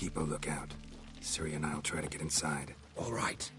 Keep a lookout. Siri and I'll try to get inside. All right.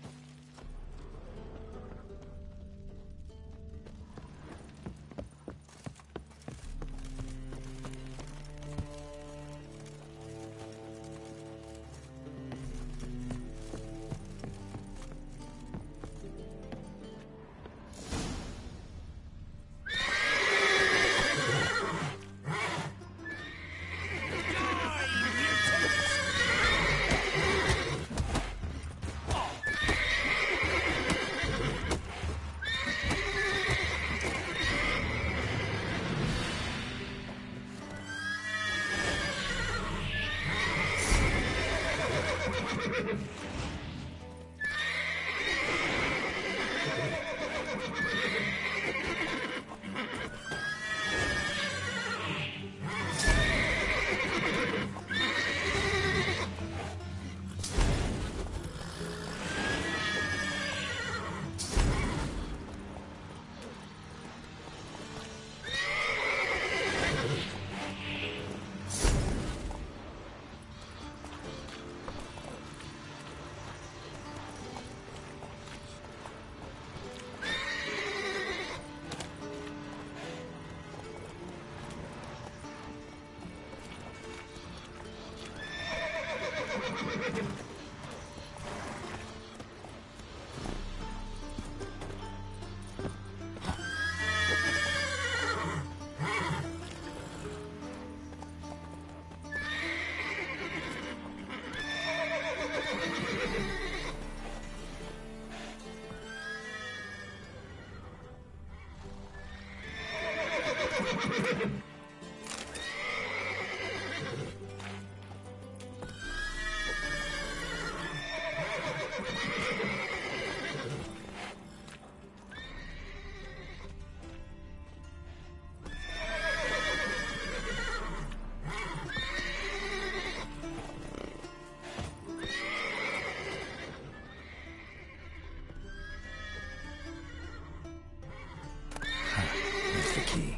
Here's the key.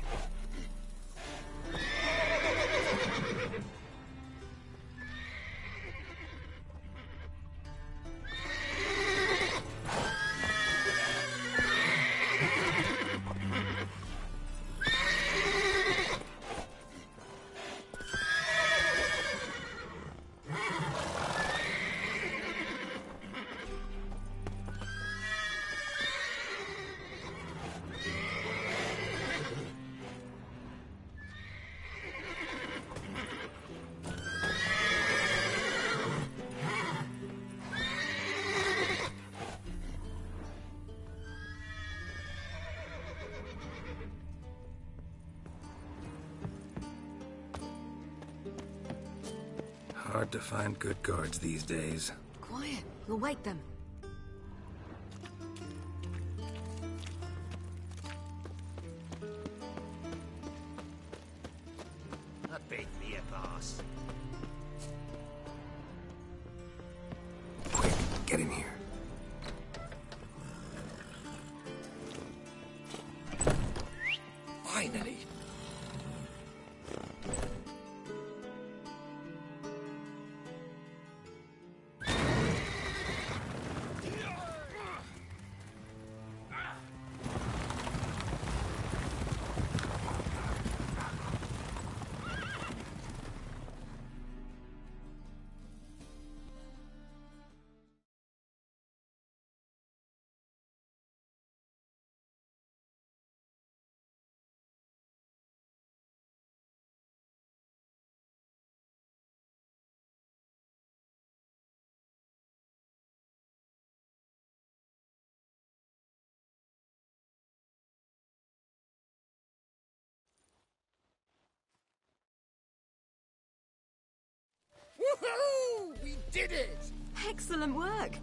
Hard to find good guards these days. Quiet. We'll wake them. A big beer pass. Quick, get in here. Finally. Woohoo! We did it! Excellent work.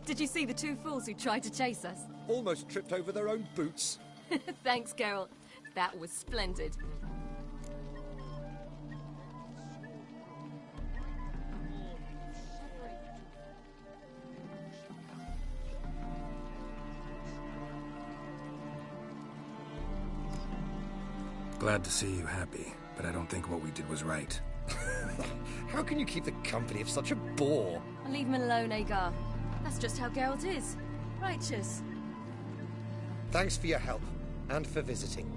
Did you see the two fools who tried to chase us? Almost tripped over their own boots. Thanks, Carol. That was splendid. Glad to see you happy, but I don't think what we did was right. How can you keep the company of such a bore? I'll leave him alone, Agar. That's just how Geralt is. Righteous. Thanks for your help, and for visiting.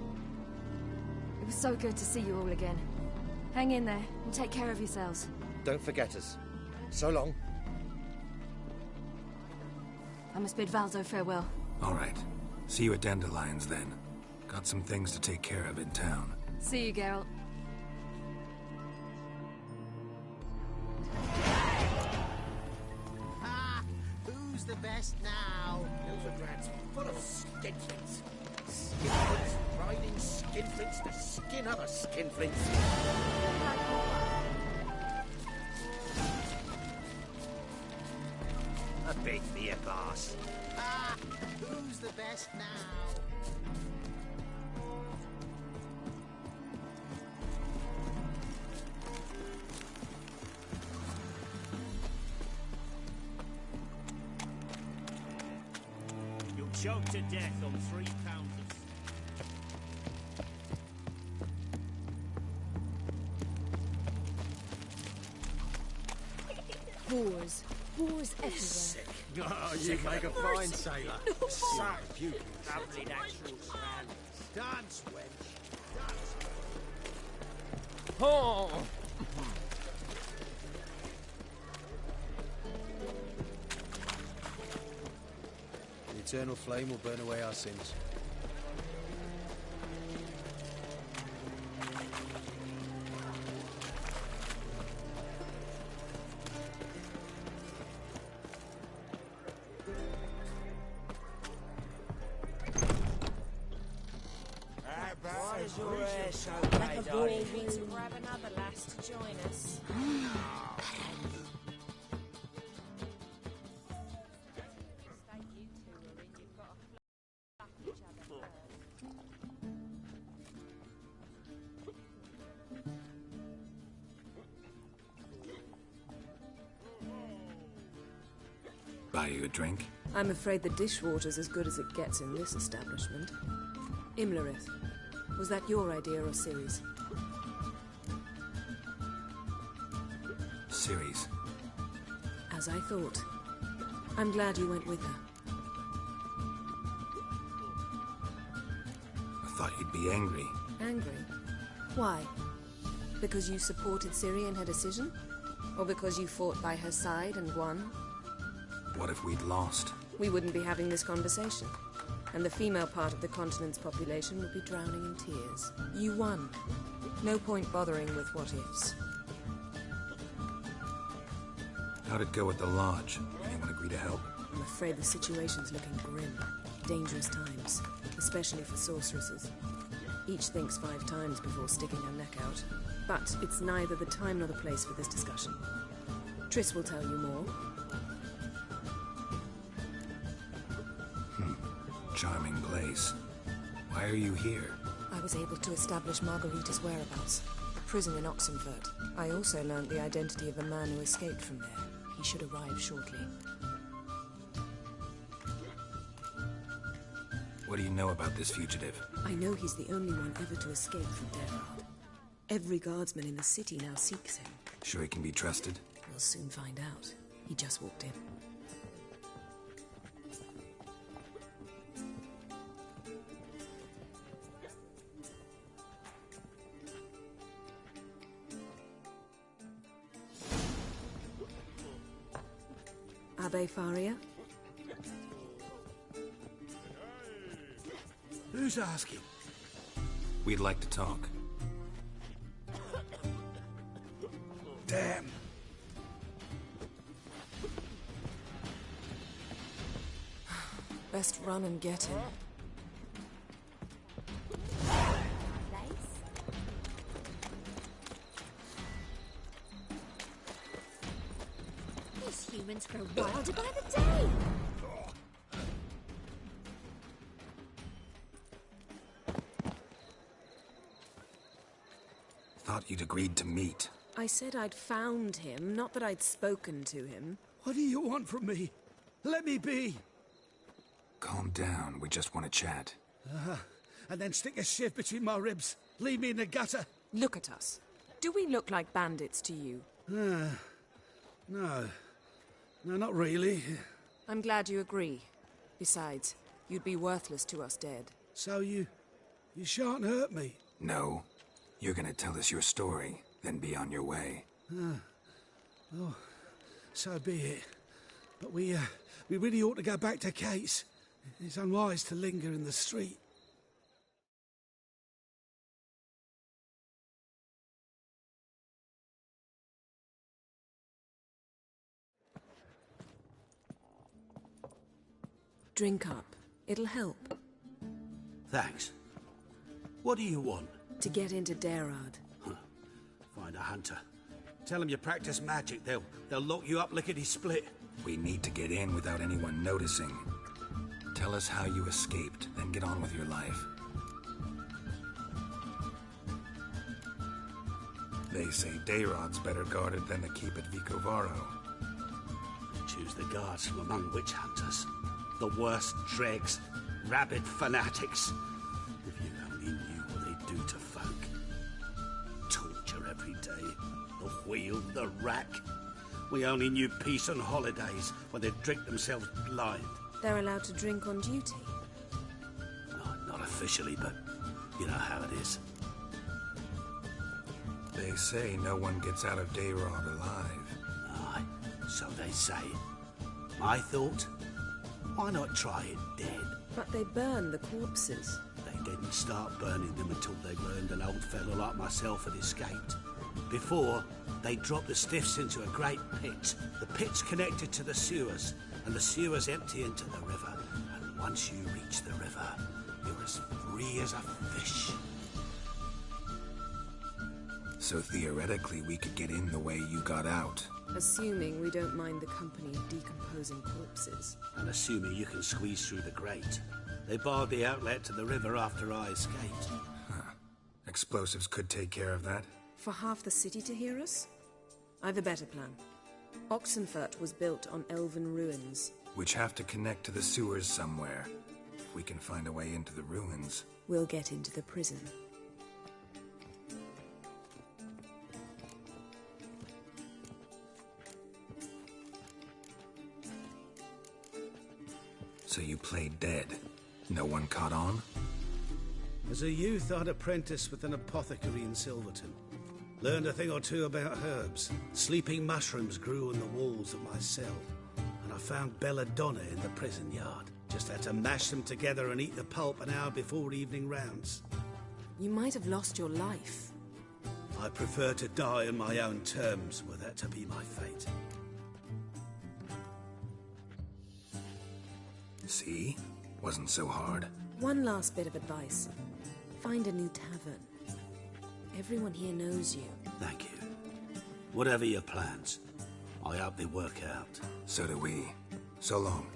It was so good to see you all again. Hang in there, and take care of yourselves. Don't forget us. So long. I must bid Valzo farewell. All right. See you at Dandelions, then. Got some things to take care of in town. See you, Geralt. Who's the best now? Ilfordrad's full of skinflints. Skinflints riding skinflints to skin other skinflints. A big me a boss. Who's the best now? Choked to death on 3 pounds of... Whores. Whores everywhere. Oh, you make a fine sailor. So beautiful. Lovely natural surroundings. Dance, wench. Dance. Oh! The eternal flame will burn away our sins. Why is your hair so grey, darling? We need to grab another lass to join us. Buy you a drink? I'm afraid the dishwater's as good as it gets in this establishment. Imlerith, was that your idea or Ciri's? Ciri's. As I thought. I'm glad you went with her. I thought you'd be angry. Angry? Why? Because you supported Ciri in her decision? Or because you fought by her side and won? What if we'd lost? We wouldn't be having this conversation. And the female part of the continent's population would be drowning in tears. You won. No point bothering with what-ifs. How'd it go at the lodge? Anyone agree to help? I'm afraid the situation's looking grim. Dangerous times, especially for sorceresses. Each thinks 5 times before sticking her neck out. But it's neither the time nor the place for this discussion. Triss will tell you more. Charming place. Why are you here? I was able to establish Margarita's whereabouts. A prison in Oxenfurt. I also learned the identity of a man who escaped from there. He should arrive shortly. What do you know about this fugitive? I know he's the only one ever to escape from Derard. Every guardsman in the city now seeks him. Sure he can be trusted? We'll soon find out. He just walked in. Abbe Faria? Who's asking? We'd like to talk. Damn. Best run and get him. These humans grow wilder by the day. Thought you'd agreed to meet. I said I'd found him, not that I'd spoken to him. What do you want from me? Let me be. Calm down, we just want to chat. And then stick a shiv between my ribs. Leave me in the gutter. Look at us. Do we look like bandits to you? No. No, not really. I'm glad you agree. Besides, you'd be worthless to us dead. So you shan't hurt me? No. You're gonna tell us your story, then be on your way. Oh, so be it. But we really ought to go back to Kate's. It's unwise to linger in the street. Drink up. It'll help. Thanks. What do you want? To get into Darad. Find a hunter. Tell them you practice magic. They'll lock you up lickety-split. We need to get in without anyone noticing. Tell us how you escaped, then get on with your life. They say Dayrod's better guarded than the keep at Vicovaro. Choose the guards from among witch hunters. The worst dregs, rabid fanatics. If you only knew what they do to folk. Torture every day. The wheel, the rack. We only knew peace on holidays when they'd drink themselves blind. They're allowed to drink on duty? Oh, not officially, but you know how it is. They say no one gets out of Dayrod alive. Aye, so they say. My thought? Why not try it dead? But they burn the corpses. They didn't start burning them until they learned an old fellow like myself had escaped. Before, they dropped the stiffs into a great pit. The pit's connected to the sewers, and the sewers empty into the river. And once you reach the river, you're as free as a fish. So theoretically, we could get in the way you got out. Assuming we don't mind the company of decomposing corpses. And assuming you can squeeze through the grate. They barred the outlet to the river after I escaped. Huh. Explosives could take care of that. For half the city to hear us? I've a better plan. Oxenfurt was built on elven ruins. Which have to connect to the sewers somewhere. If we can find a way into the ruins. We'll get into the prison. So you played dead. No one caught on? As a youth, I'd apprenticed with an apothecary in Silverton. Learned a thing or two about herbs. Sleeping mushrooms grew on the walls of my cell. And I found belladonna in the prison yard. Just had to mash them together and eat the pulp an hour before evening rounds. You might have lost your life. I prefer to die on my own terms, were that to be my fate. See? Wasn't so hard. One last bit of advice. Find a new tavern. Everyone here knows you. Thank you. Whatever your plans, I hope they work out. So do we. So long.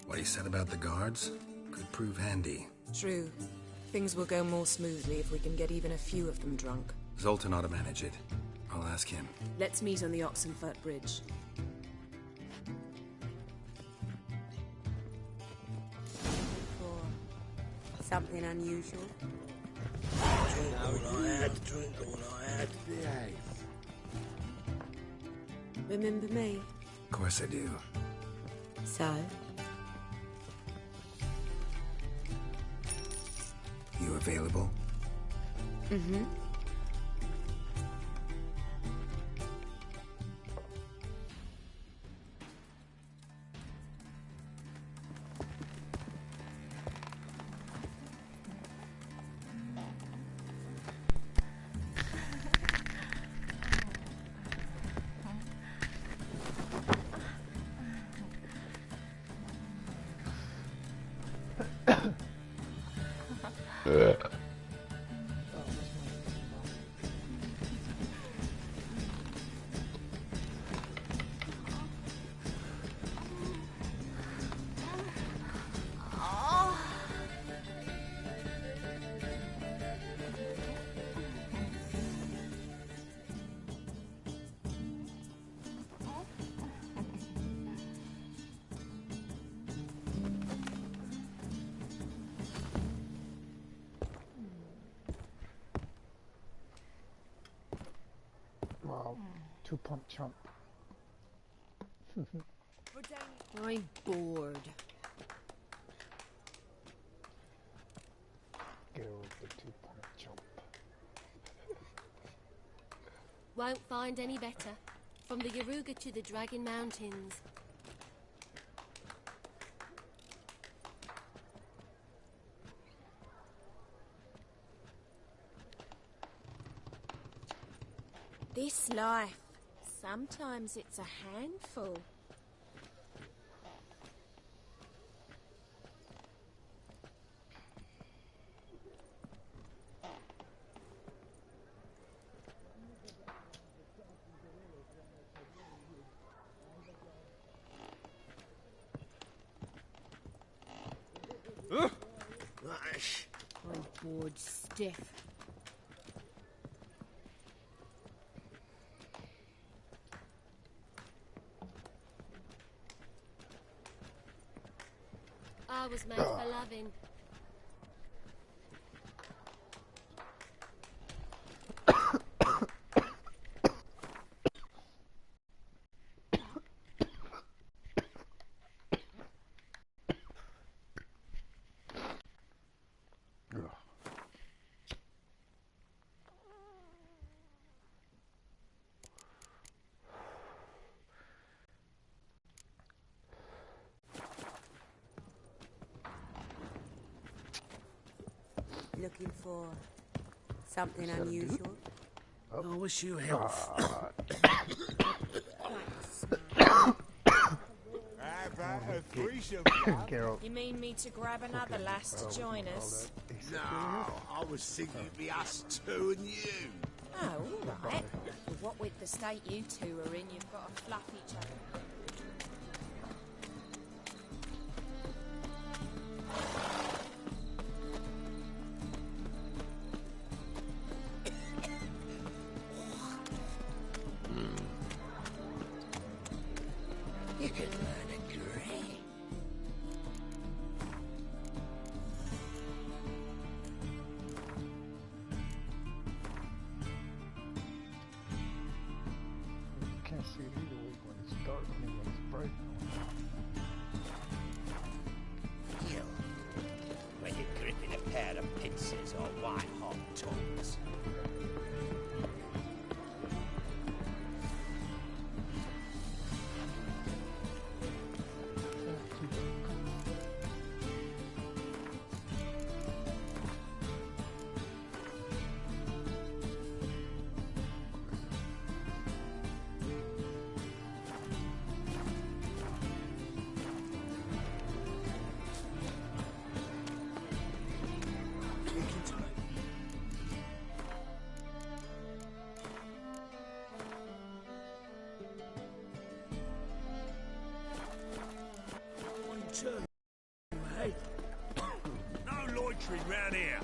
What he said about the guards could prove handy. True. Things will go more smoothly if we can get even a few of them drunk. Zoltan ought to manage it. I'll ask him. Let's meet on the Oxenfurt Bridge. For something unusual. Drink all I had, drink all I had. Behave. Remember me? Of course I do. So? You available? Mm-hmm. Oh, two-pump chump. I'm bored. Geralt the two-pump chump. Won't find any better. From the Yaruga to the Dragon Mountains. This life, sometimes it's a handful. I'm bored stiff. I was made for loving. Looking for something unusual? I wish you health. Geralt. You mean me to grab another lass to join us? No, I was thinking it'd be us two and you. Oh, all right. Well, what with the state you two are in, you've got to fluff each other. You could learn a grey. You can't see it either way when it's dark and when it's bright. Gil, when you're gripping a pair of pincers or white-hot tongues. Hey, no loitering round here.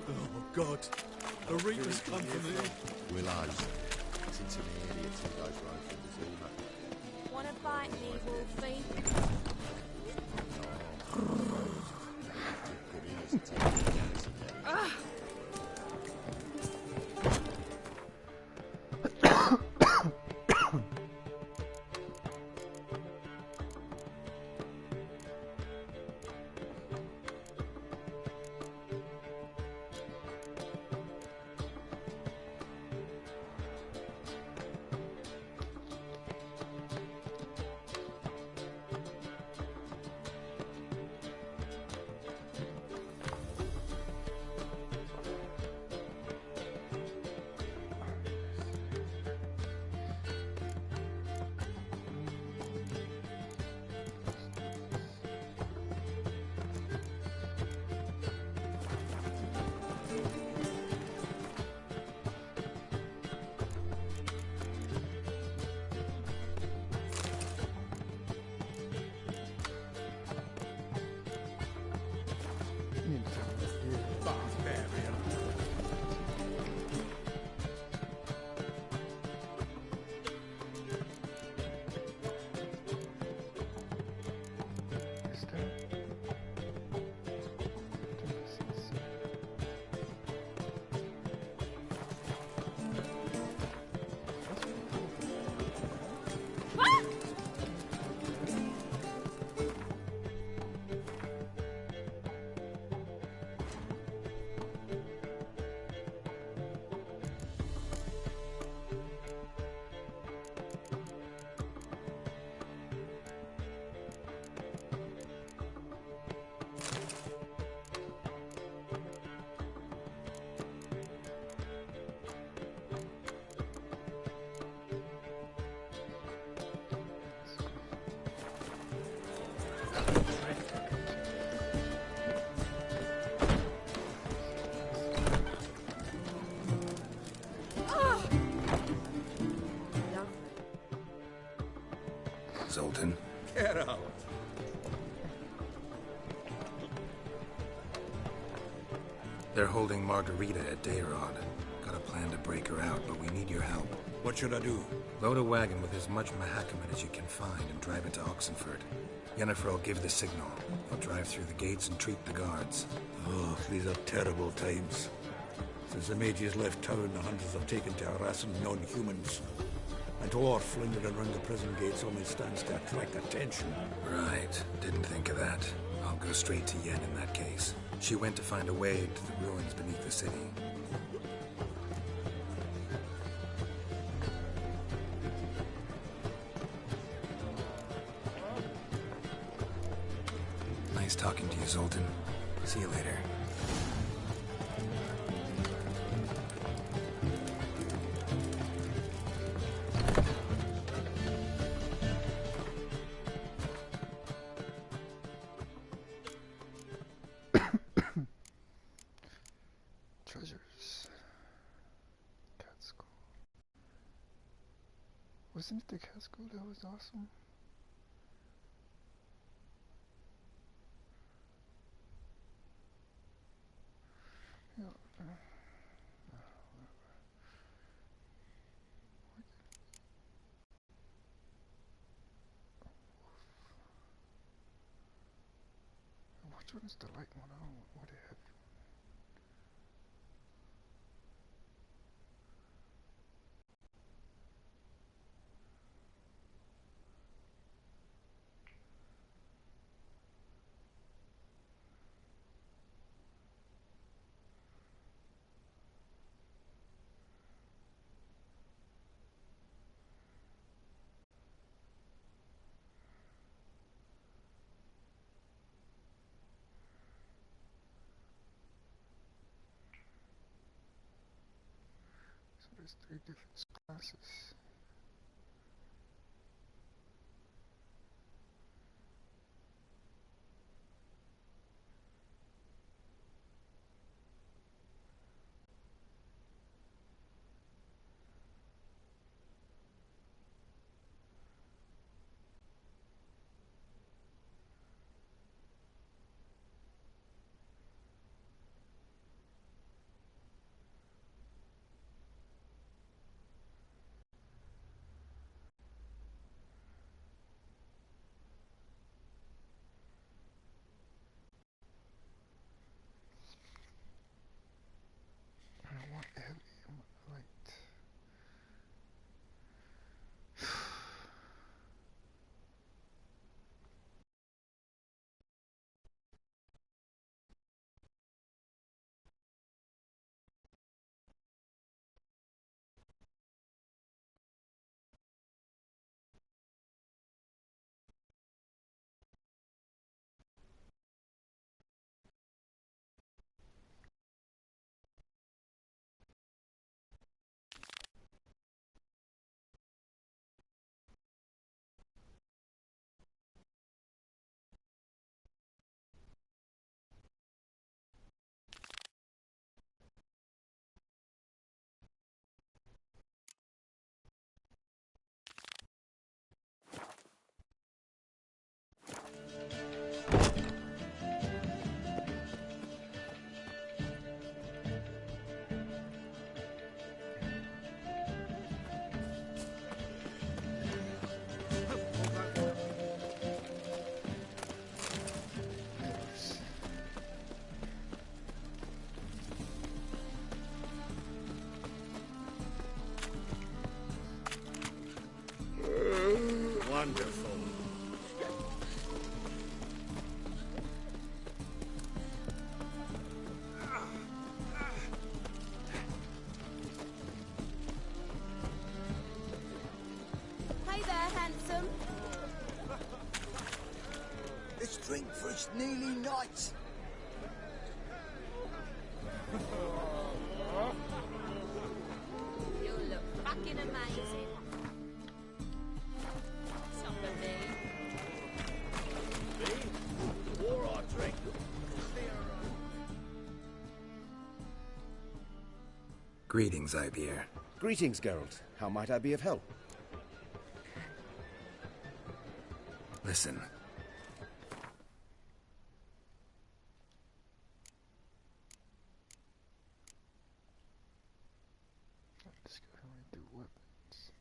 Oh, God. A reaper's come for me. Willows. It's into the area 2 days road from the Zuma. Wanna bite me, Wolfie? Ah! Zoltan. Get out. They're holding Margarita at Dayrod. Got a plan to break her out, but we need your help. What should I do? Load a wagon with as much Mahakaman as you can find and drive it to Oxenford. Yennefer will give the signal. I'll drive through the gates and treat the guards. Oh, these are terrible times. Since the mages left town, the hunters have taken to harassing non-humans. A dwarf lingering around the prison gates only stands to attract attention. Right. Didn't think of that. I'll go straight to Yen in that case. She went to find a way into the ruins beneath the city. Nice talking to you, Zoltan. See you later. Treasures. Catskill. Wasn't it the Catskill that was awesome? Yeah. Which one is the light one? I don't know what it had. So there's 3 different classes. I want heavy, I want light. Wonderful. Hey there, handsome. Let's drink for it's nearly night. You look fucking amazing. Stop at me. Me? Or I drink. Greetings, Ibeer. Greetings, Geralt. How might I be of help? Listen. Let's go into weapons.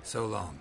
So long.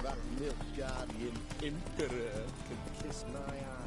That milk guardian emperor can kiss my ass.